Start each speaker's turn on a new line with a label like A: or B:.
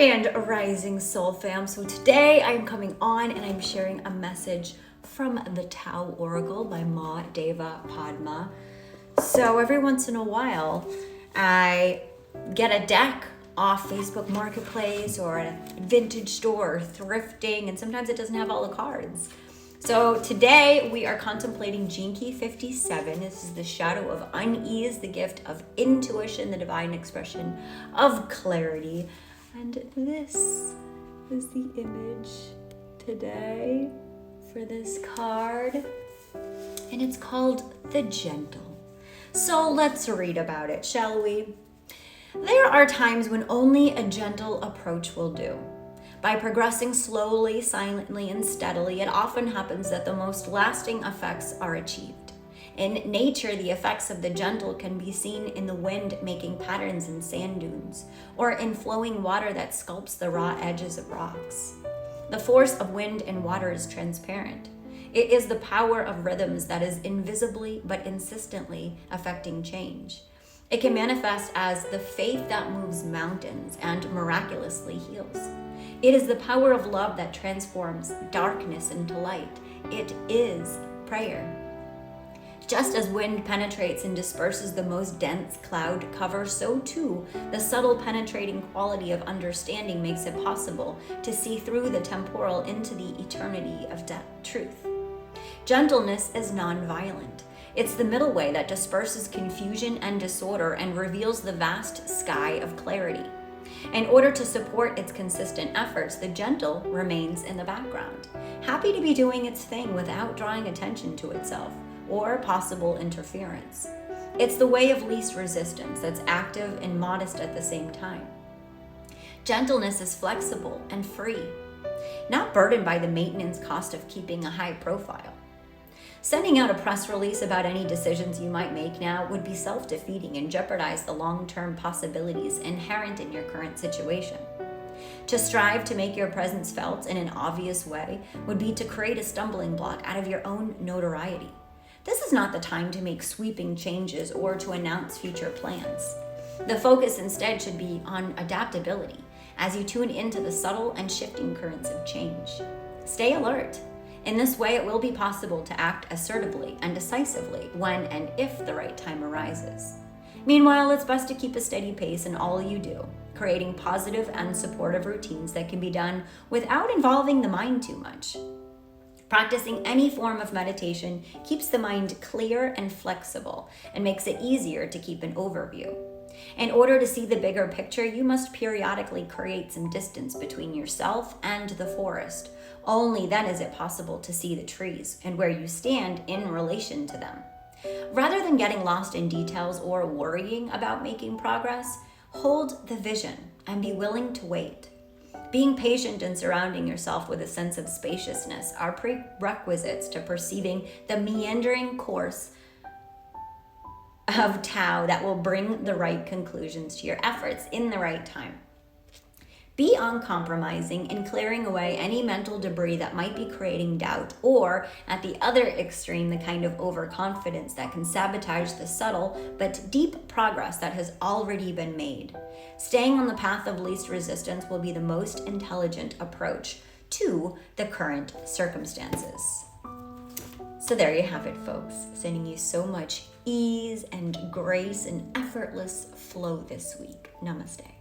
A: Grand Rising Soul Fam. So today I'm coming on and I'm sharing a message from the Tao Oracle by Ma Deva Padma. So every once in a while I get a deck off Facebook Marketplace or a vintage store or thrifting, and sometimes it doesn't have all the cards. So today we are contemplating Gene Key 57. This is the shadow of unease, the gift of intuition, the divine expression of clarity. And this is the image today for this card. And it's called the Gentle. So let's read about it, shall we? There are times when only a gentle approach will do. By progressing slowly, silently, and steadily, it often happens that the most lasting effects are achieved. In nature, the effects of the gentle can be seen in the wind making patterns in sand dunes, or in flowing water that sculpts the raw edges of rocks. The force of wind and water is transparent. It is the power of rhythms that is invisibly but insistently affecting change. It can manifest as the faith that moves mountains and miraculously heals. It is the power of love that transforms darkness into light. It is prayer. Just as wind penetrates and disperses the most dense cloud cover, so too the subtle penetrating quality of understanding makes it possible to see through the temporal into the eternity of truth. Gentleness is non-violent. It's the middle way that disperses confusion and disorder and reveals the vast sky of clarity. In order to support its consistent efforts, the gentle remains in the background, happy to be doing its thing without drawing attention to itself or possible interference. It's the way of least resistance that's active and modest at the same time. Gentleness is flexible and free, not burdened by the maintenance cost of keeping a high profile. Sending out a press release about any decisions you might make now would be self-defeating and jeopardize the long-term possibilities inherent in your current situation. To strive to make your presence felt in an obvious way would be to create a stumbling block out of your own notoriety. This is not the time to make sweeping changes or to announce future plans. The focus instead should be on adaptability as you tune into the subtle and shifting currents of change. Stay alert. In this way, it will be possible to act assertively and decisively when and if the right time arises. Meanwhile, it's best to keep a steady pace in all you do, creating positive and supportive routines that can be done without involving the mind too much. Practicing any form of meditation keeps the mind clear and flexible and makes it easier to keep an overview. In order to see the bigger picture, you must periodically create some distance between yourself and the forest. Only then is it possible to see the trees and where you stand in relation to them. Rather than getting lost in details or worrying about making progress, hold the vision and be willing to wait. Being patient and surrounding yourself with a sense of spaciousness are prerequisites to perceiving the meandering course of Tao that will bring the right conclusions to your efforts in the right time. Be uncompromising in clearing away any mental debris that might be creating doubt, or at the other extreme, the kind of overconfidence that can sabotage the subtle but deep progress that has already been made. Staying on the path of least resistance will be the most intelligent approach to the current circumstances. So there you have it, folks. Sending you so much ease and grace and effortless flow this week. Namaste.